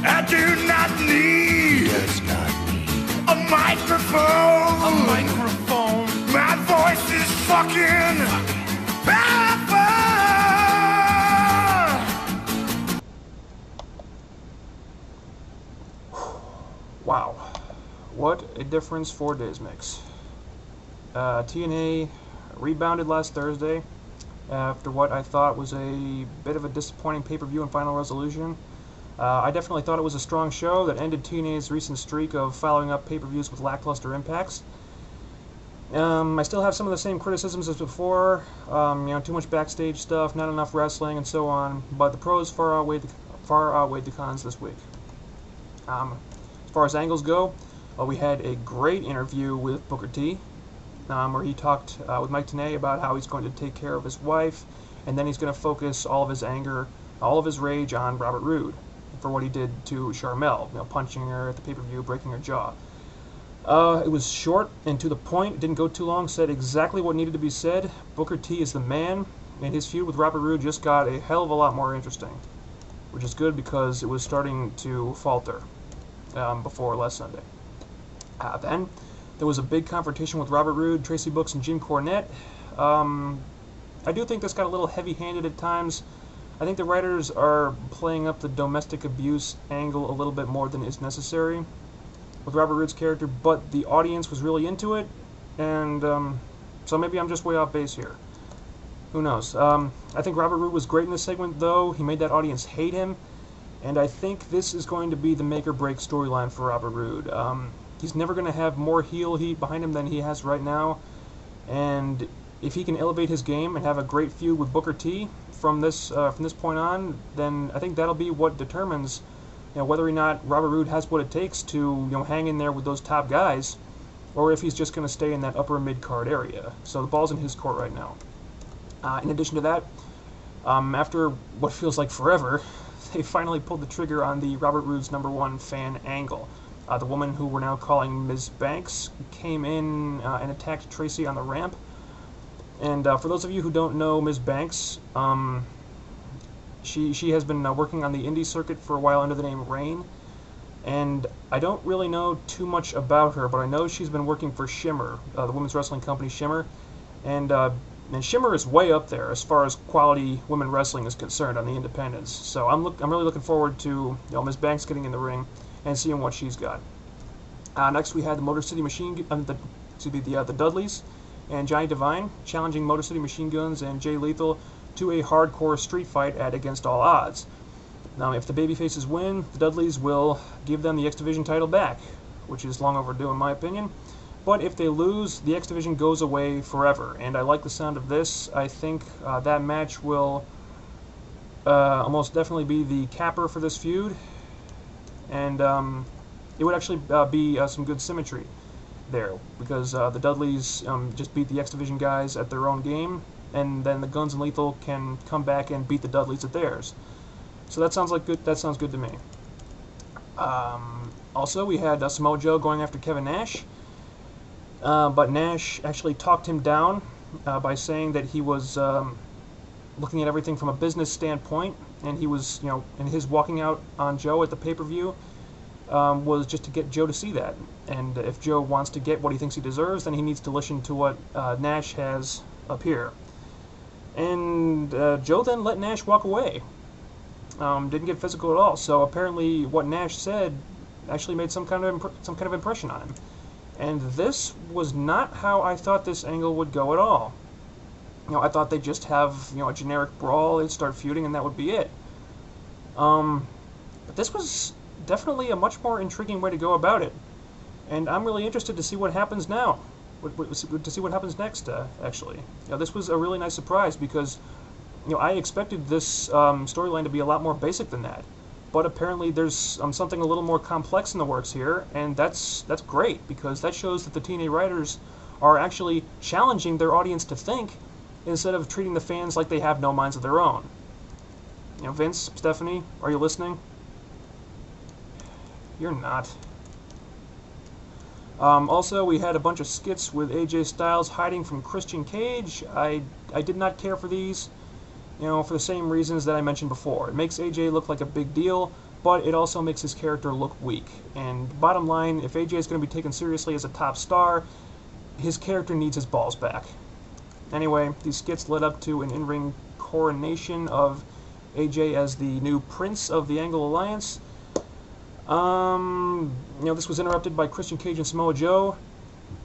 I do not need a microphone. A microphone. My voice is fucking powerful. Wow, what a difference 4 days makes. TNA rebounded last Thursday after what I thought was a bit of a disappointing pay-per-view and final resolution. I definitely thought it was a strong show that ended TNA's recent streak of following up pay-per-views with lackluster impacts. I still have some of the same criticisms as before, too much backstage stuff, not enough wrestling, and so on, but the pros far outweighed the cons this week. As far as angles go, we had a great interview with Booker T, where he talked with Mike TNA about how he's going to take care of his wife, and then he's going to focus all of his anger, all of his rage on Robert Roode for what he did to Sharmell, punching her at the pay-per-view, breaking her jaw. It was short and to the point, it didn't go too long, said exactly what needed to be said. Booker T is the man, and his feud with Robert Roode just got a hell of a lot more interesting, which is good because it was starting to falter before last Sunday. Then there was a big confrontation with Robert Roode, Tracy Brooks, and Jim Cornette. I do think this got a little heavy-handed at times. I think the writers are playing up the domestic abuse angle a little bit more than is necessary with Robert Roode's character, but the audience was really into it, and so maybe I'm just way off base here. Who knows? I think Robert Roode was great in this segment, though. He made that audience hate him, and I think this is going to be the make-or-break storyline for Robert Roode. He's never going to have more heel heat behind him than he has right now, and if he can elevate his game and have a great feud with Booker T from this point on, then I think that'll be what determines whether or not Robert Roode has what it takes to hang in there with those top guys, or if he's just going to stay in that upper mid-card area. So the ball's in his court right now. In addition to that, after what feels like forever, they finally pulled the trigger on the Robert Roode's #1 fan angle. The woman who we're now calling Ms. Banks came in and attacked Tracy on the ramp. And for those of you who don't know Ms. Banks, she has been working on the indie circuit for a while under the name Rain. And I don't really know too much about her, but I know she's been working for Shimmer, the women's wrestling company Shimmer. And Shimmer is way up there as far as quality women wrestling is concerned on the independents. So I'm really looking forward to Ms. Banks getting in the ring and seeing what she's got. Next we had the Motor City the Dudleys and Johnny Devine challenging Motor City Machine Guns and Jay Lethal to a hardcore street fight at Against All Odds. Now, if the babyfaces win, the Dudleys will give them the X Division title back, which is long overdue in my opinion. But if they lose, the X Division goes away forever, and I like the sound of this. I think that match will almost definitely be the capper for this feud, and it would actually be some good symmetry there, because the Dudleys just beat the X Division guys at their own game, and then the Guns and Lethal can come back and beat the Dudleys at theirs. So that sounds like good. That sounds good to me. Also, we had Samoa Joe going after Kevin Nash, but Nash actually talked him down by saying that he was looking at everything from a business standpoint, and he was, and his walking out on Joe at the pay-per-view was just to get Joe to see that. And if Joe wants to get what he thinks he deserves, then he needs to listen to what Nash has up here. And Joe then let Nash walk away. Didn't get physical at all. So apparently, what Nash said actually made some kind of impression on him. And this was not how I thought this angle would go at all. I thought they'd just have a generic brawl, they'd start feuding, and that would be it. But this was definitely a much more intriguing way to go about it, and I'm really interested to see what happens now. To see what happens next. Actually, this was a really nice surprise because I expected this storyline to be a lot more basic than that, but apparently there's something a little more complex in the works here, and that's great because that shows that the TNA writers are actually challenging their audience to think instead of treating the fans like they have no minds of their own. Vince, Stephanie, are you listening? You're not. Also, we had a bunch of skits with AJ Styles hiding from Christian Cage. I did not care for these, for the same reasons that I mentioned before. It makes AJ look like a big deal, but it also makes his character look weak. And bottom line, if AJ is going to be taken seriously as a top star, his character needs his balls back. Anyway, these skits led up to an in-ring coronation of AJ as the new Prince of the Angle Alliance. This was interrupted by Christian Cage and Samoa Joe,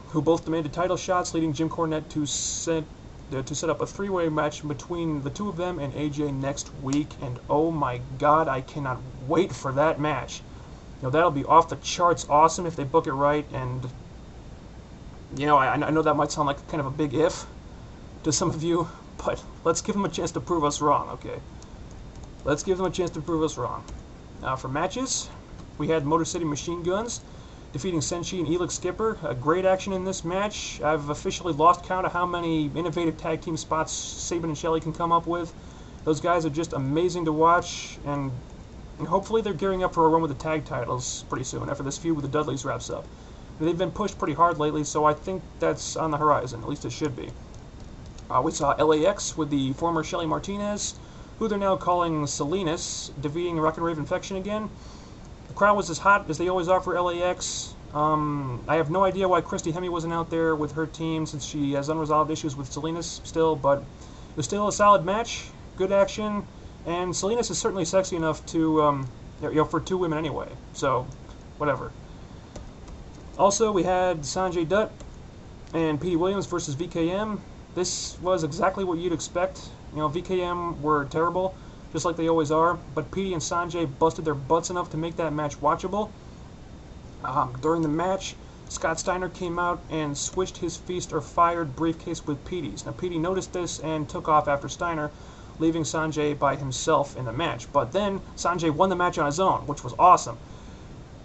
who both demanded title shots, leading Jim Cornette to set up a three-way match between the two of them and AJ next week. And oh my God, I cannot wait for that match. That'll be off the charts awesome if they book it right. And I know that might sound like kind of a big if to some of you, but let's give them a chance to prove us wrong, okay? Let's give them a chance to prove us wrong. Now for matches, we had Motor City Machine Guns defeating Senshi and Elix Skipper. Great action in this match. I've officially lost count of how many innovative tag team spots Sabin and Shelley can come up with. Those guys are just amazing to watch, and hopefully they're gearing up for a run with the tag titles pretty soon after this feud with the Dudleys wraps up. They've been pushed pretty hard lately, so I think that's on the horizon. At least it should be. We saw LAX with the former Shelly Martinez, who they're now calling Salinas, defeating Rock and Rave Infection again. The crowd was as hot as they always are for LAX. I have no idea why Christy Hemme wasn't out there with her team, since she has unresolved issues with Salinas still, but it was still a solid match, good action, and Salinas is certainly sexy enough to, for two women anyway, so whatever. Also, we had Sanjay Dutt and Petey Williams versus VKM. This was exactly what you'd expect. VKM were terrible, just like they always are, but Petey and Sanjay busted their butts enough to make that match watchable. During the match, Scott Steiner came out and switched his Feast or Fired briefcase with Petey's. Now, Petey noticed this and took off after Steiner, leaving Sanjay by himself in the match. But then, Sanjay won the match on his own, which was awesome.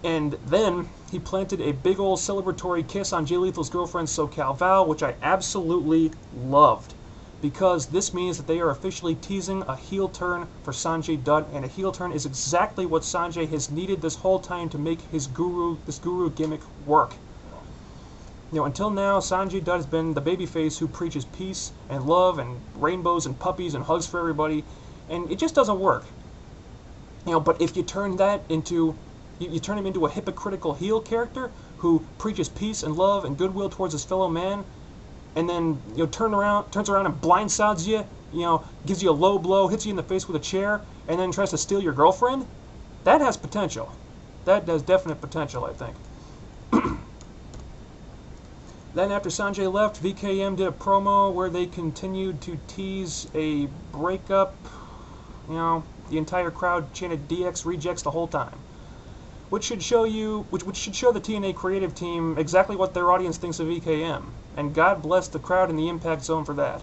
And then, he planted a big old celebratory kiss on Jay Lethal's girlfriend, SoCal Val, which I absolutely loved, because this means that they are officially teasing a heel turn for Sanjay Dutt, and a heel turn is exactly what Sanjay has needed this whole time to make this guru gimmick work. Until now, Sanjay Dutt has been the babyface who preaches peace and love and rainbows and puppies and hugs for everybody, and it just doesn't work. But if you turn that into you turn him into a hypocritical heel character who preaches peace and love and goodwill towards his fellow man, and then turns around and blindsides you, gives you a low blow, hits you in the face with a chair, and then tries to steal your girlfriend, that has potential. That has definite potential, I think. Then after Sanjay left, VKM did a promo where they continued to tease a breakup. The entire crowd chanted DX rejects the whole time, which should show the TNA creative team exactly what their audience thinks of VKM. And God bless the crowd in the Impact Zone for that.